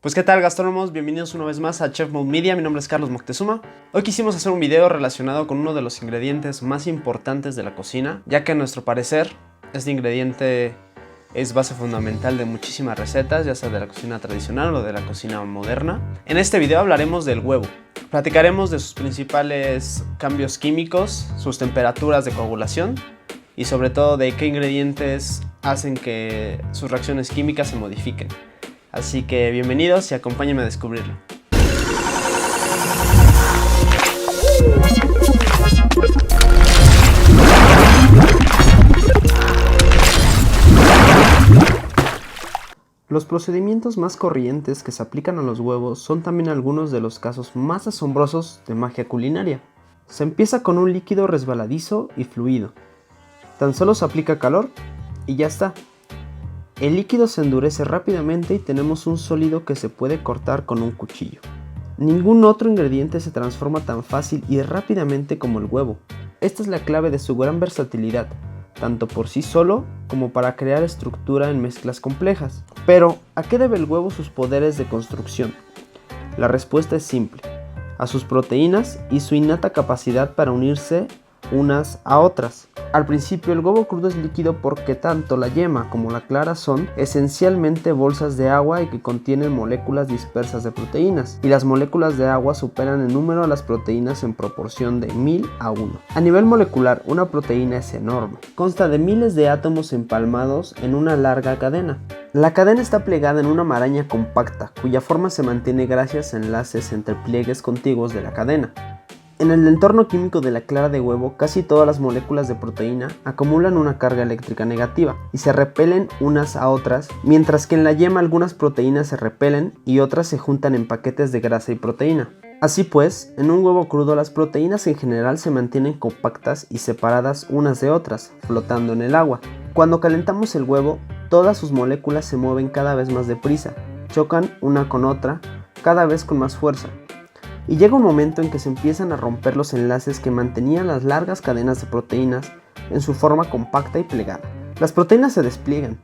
Pues qué tal, gastrónomos, bienvenidos una vez más a Chef Mode Media. Mi nombre es Carlos Moctezuma. Hoy quisimos hacer un video relacionado con uno de los ingredientes más importantes de la cocina, ya que a nuestro parecer este ingrediente es base fundamental de muchísimas recetas, ya sea de la cocina tradicional o de la cocina moderna. En este video hablaremos del huevo. Platicaremos de sus principales cambios químicos, sus temperaturas de coagulación y sobre todo de qué ingredientes hacen que sus reacciones químicas se modifiquen. Así que bienvenidos y acompáñenme a descubrirlo. Los procedimientos más corrientes que se aplican a los huevos son también algunos de los casos más asombrosos de magia culinaria. Se empieza con un líquido resbaladizo y fluido. Tan solo se aplica calor y ya está. El líquido se endurece rápidamente y tenemos un sólido que se puede cortar con un cuchillo. Ningún otro ingrediente se transforma tan fácil y rápidamente como el huevo. Esta es la clave de su gran versatilidad, tanto por sí solo como para crear estructura en mezclas complejas. Pero, ¿a qué debe el huevo sus poderes de construcción? La respuesta es simple: a sus proteínas y su innata capacidad para unirse unas a otras. Al principio el huevo crudo es líquido porque tanto la yema como la clara son esencialmente bolsas de agua y que contienen moléculas dispersas de proteínas, y las moléculas de agua superan en número a las proteínas en proporción de 1000 a 1. A nivel molecular, una proteína es enorme. Consta de miles de átomos empalmados en una larga cadena. La cadena está plegada en una maraña compacta, cuya forma se mantiene gracias a enlaces entre pliegues contiguos de la cadena. En el entorno químico de la clara de huevo, casi todas las moléculas de proteína acumulan una carga eléctrica negativa y se repelen unas a otras, mientras que en la yema algunas proteínas se repelen y otras se juntan en paquetes de grasa y proteína. Así pues, en un huevo crudo las proteínas en general se mantienen compactas y separadas unas de otras, flotando en el agua. Cuando calentamos el huevo, todas sus moléculas se mueven cada vez más deprisa, chocan una con otra, cada vez con más fuerza. Y llega un momento en que se empiezan a romper los enlaces que mantenían las largas cadenas de proteínas en su forma compacta y plegada. Las proteínas se despliegan,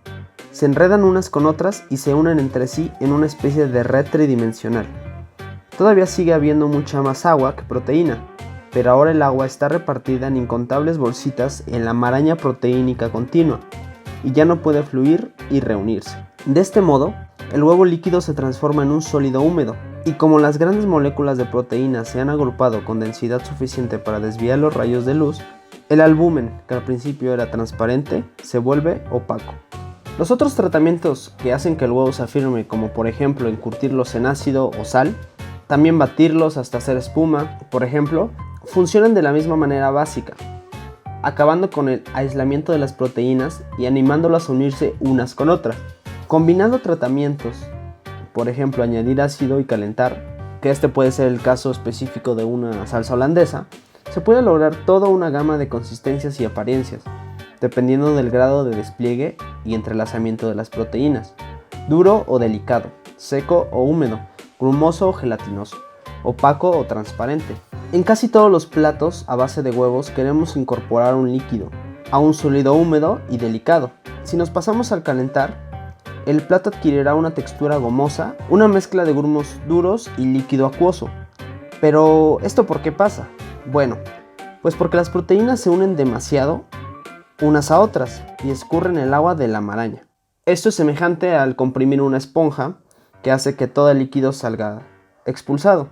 se enredan unas con otras y se unen entre sí en una especie de red tridimensional. Todavía sigue habiendo mucha más agua que proteína, pero ahora el agua está repartida en incontables bolsitas en la maraña proteínica continua y ya no puede fluir y reunirse. De este modo, el huevo líquido se transforma en un sólido húmedo, y como las grandes moléculas de proteína se han agrupado con densidad suficiente para desviar los rayos de luz, el albúmen, que al principio era transparente, se vuelve opaco. Los otros tratamientos que hacen que el huevo se afirme, como por ejemplo encurtirlos en ácido o sal, también batirlos hasta hacer espuma, por ejemplo, funcionan de la misma manera básica, acabando con el aislamiento de las proteínas y animándolas a unirse unas con otras. Combinando tratamientos, por ejemplo añadir ácido y calentar, que este puede ser el caso específico de una salsa holandesa, se puede lograr toda una gama de consistencias y apariencias, dependiendo del grado de despliegue y entrelazamiento de las proteínas: duro o delicado, seco o húmedo, grumoso o gelatinoso, opaco o transparente. En casi todos los platos a base de huevos queremos incorporar un líquido a un sólido húmedo y delicado. Si nos pasamos al calentar, el plato adquirirá una textura gomosa, una mezcla de grumos duros y líquido acuoso. Pero, ¿esto por qué pasa? Bueno, pues porque las proteínas se unen demasiado unas a otras y escurren el agua de la maraña. Esto es semejante al comprimir una esponja, que hace que todo el líquido salga expulsado.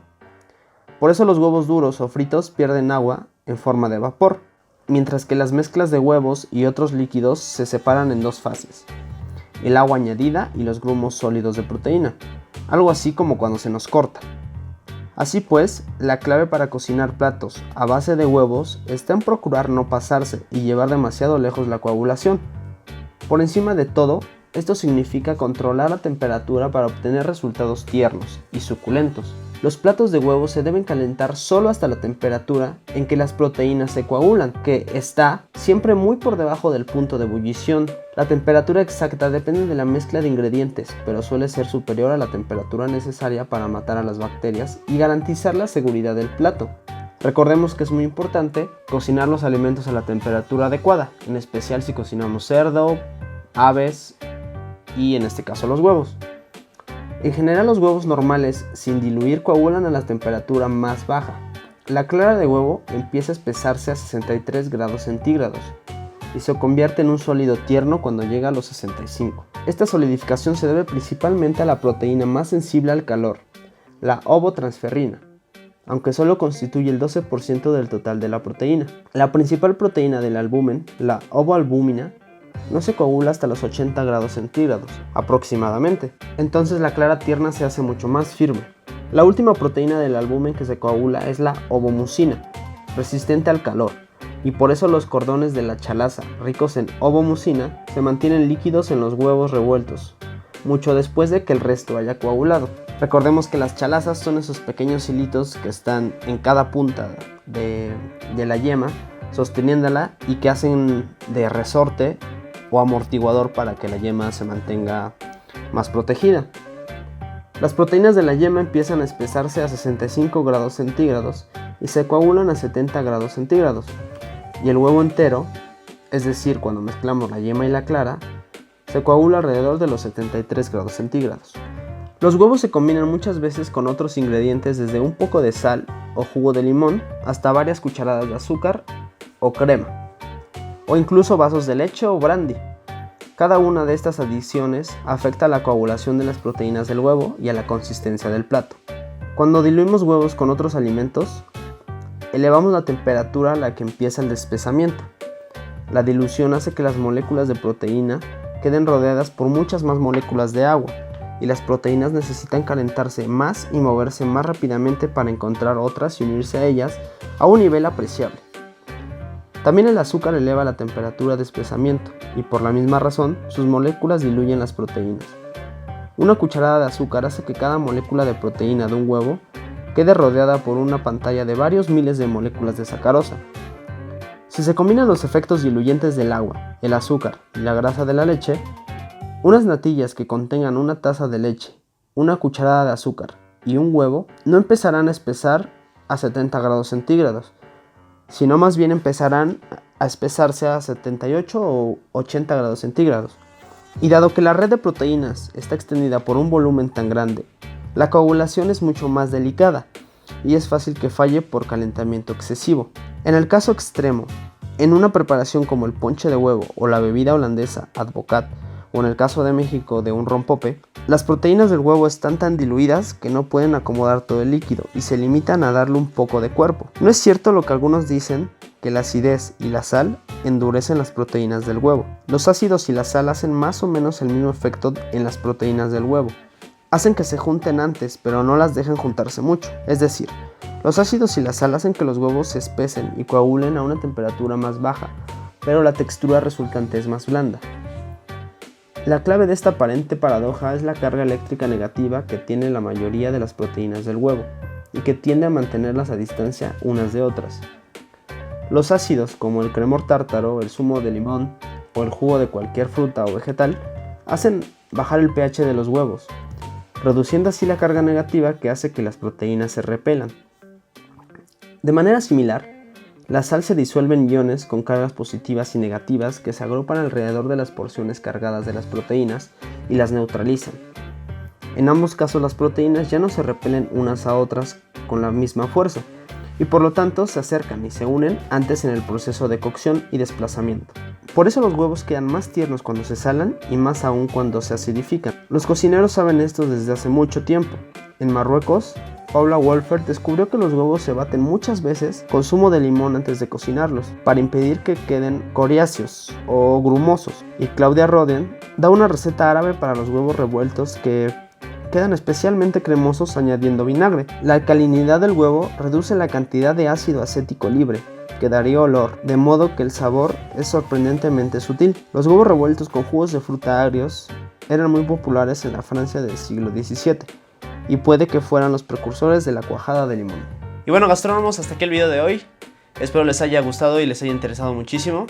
Por eso los huevos duros o fritos pierden agua en forma de vapor, mientras que las mezclas de huevos y otros líquidos se separan en dos fases: el agua añadida y los grumos sólidos de proteína, algo así como cuando se nos corta. Así pues, la clave para cocinar platos a base de huevos está en procurar no pasarse y llevar demasiado lejos la coagulación. Por encima de todo, esto significa controlar la temperatura para obtener resultados tiernos y suculentos. Los platos de huevos se deben calentar solo hasta la temperatura en que las proteínas se coagulan, que está siempre muy por debajo del punto de ebullición. La temperatura exacta depende de la mezcla de ingredientes, pero suele ser superior a la temperatura necesaria para matar a las bacterias y garantizar la seguridad del plato. Recordemos que es muy importante cocinar los alimentos a la temperatura adecuada, en especial si cocinamos cerdo, aves y en este caso los huevos. En general los huevos normales sin diluir coagulan a la temperatura más baja. La clara de huevo empieza a espesarse a 63 grados centígrados y se convierte en un sólido tierno cuando llega a los 65. Esta solidificación se debe principalmente a la proteína más sensible al calor, la ovotransferrina, aunque solo constituye el 12% del total de la proteína. La principal proteína del albumen, la ovoalbúmina, no se coagula hasta los 80 grados centígrados, aproximadamente. Entonces la clara tierna se hace mucho más firme. La última proteína del albumen que se coagula es la ovomucina, resistente al calor, y por eso los cordones de la chalaza, ricos en ovomucina, se mantienen líquidos en los huevos revueltos, mucho después de que el resto haya coagulado. Recordemos que las chalazas son esos pequeños hilitos que están en cada punta de la yema, sosteniéndola y que hacen de resorte o amortiguador para que la yema se mantenga más protegida. Las proteínas de la yema empiezan a espesarse a 65 grados centígrados y se coagulan a 70 grados centígrados. Y el huevo entero, es decir, cuando mezclamos la yema y la clara, se coagula alrededor de los 73 grados centígrados. Los huevos se combinan muchas veces con otros ingredientes, desde un poco de sal o jugo de limón hasta varias cucharadas de azúcar o crema, o incluso vasos de leche o brandy. Cada una de estas adiciones afecta a la coagulación de las proteínas del huevo y a la consistencia del plato. Cuando diluimos huevos con otros alimentos, elevamos la temperatura a la que empieza el despesamiento. La dilución hace que las moléculas de proteína queden rodeadas por muchas más moléculas de agua, y las proteínas necesitan calentarse más y moverse más rápidamente para encontrar otras y unirse a ellas a un nivel apreciable. También el azúcar eleva la temperatura de espesamiento y por la misma razón sus moléculas diluyen las proteínas. Una cucharada de azúcar hace que cada molécula de proteína de un huevo quede rodeada por una pantalla de varios miles de moléculas de sacarosa. Si se combinan los efectos diluyentes del agua, el azúcar y la grasa de la leche, unas natillas que contengan una taza de leche, una cucharada de azúcar y un huevo no empezarán a espesar a 70 grados centígrados, sino más bien empezarán a espesarse a 78 o 80 grados centígrados. Y dado que la red de proteínas está extendida por un volumen tan grande, la coagulación es mucho más delicada y es fácil que falle por calentamiento excesivo. En el caso extremo, en una preparación como el ponche de huevo o la bebida holandesa Advocaat, o en el caso de México de un rompope, las proteínas del huevo están tan diluidas que no pueden acomodar todo el líquido y se limitan a darle un poco de cuerpo. No es cierto lo que algunos dicen, que la acidez y la sal endurecen las proteínas del huevo. Los ácidos y la sal hacen más o menos el mismo efecto en las proteínas del huevo. Hacen que se junten antes, pero no las dejan juntarse mucho. Es decir, los ácidos y la sal hacen que los huevos se espesen y coagulen a una temperatura más baja, pero la textura resultante es más blanda. La clave de esta aparente paradoja es la carga eléctrica negativa que tiene la mayoría de las proteínas del huevo y que tiende a mantenerlas a distancia unas de otras. Los ácidos, como el cremor tártaro, el zumo de limón o el jugo de cualquier fruta o vegetal, hacen bajar el pH de los huevos, reduciendo así la carga negativa que hace que las proteínas se repelan. De manera similar, la sal se disuelve en iones con cargas positivas y negativas que se agrupan alrededor de las porciones cargadas de las proteínas y las neutralizan. En ambos casos las proteínas ya no se repelen unas a otras con la misma fuerza y por lo tanto se acercan y se unen antes en el proceso de cocción y desplazamiento. Por eso los huevos quedan más tiernos cuando se salan y más aún cuando se acidifican. Los cocineros saben esto desde hace mucho tiempo. En Marruecos, Paula Wolfert descubrió que los huevos se baten muchas veces con zumo de limón antes de cocinarlos, para impedir que queden coriáceos o grumosos. Y Claudia Roden da una receta árabe para los huevos revueltos que quedan especialmente cremosos añadiendo vinagre. La alcalinidad del huevo reduce la cantidad de ácido acético libre, que daría olor, de modo que el sabor es sorprendentemente sutil. Los huevos revueltos con jugos de fruta agrios eran muy populares en la Francia del siglo XVII. Y puede que fueran los precursores de la cuajada de limón. Y bueno, gastrónomos, hasta aquí el video de hoy. Espero les haya gustado y les haya interesado muchísimo.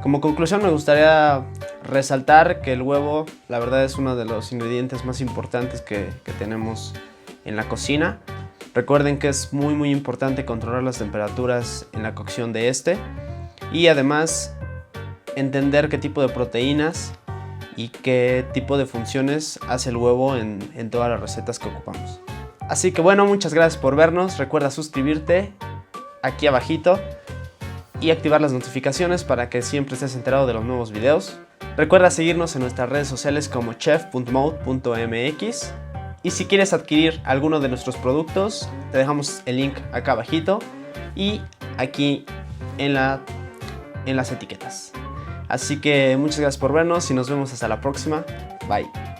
Como conclusión me gustaría resaltar que el huevo, la verdad, es uno de los ingredientes más importantes que tenemos en la cocina. Recuerden que es muy importante controlar las temperaturas en la cocción de este. Y además entender qué tipo de proteínas y qué tipo de funciones hace el huevo en todas las recetas que ocupamos. Así que bueno, muchas gracias por vernos. Recuerda suscribirte aquí abajito y activar las notificaciones para que siempre estés enterado de los nuevos videos. Recuerda seguirnos en nuestras redes sociales como chef.mode.mx, y si quieres adquirir alguno de nuestros productos, te dejamos el link acá abajito y aquí en las etiquetas. Así que muchas gracias por vernos y nos vemos hasta la próxima. Bye.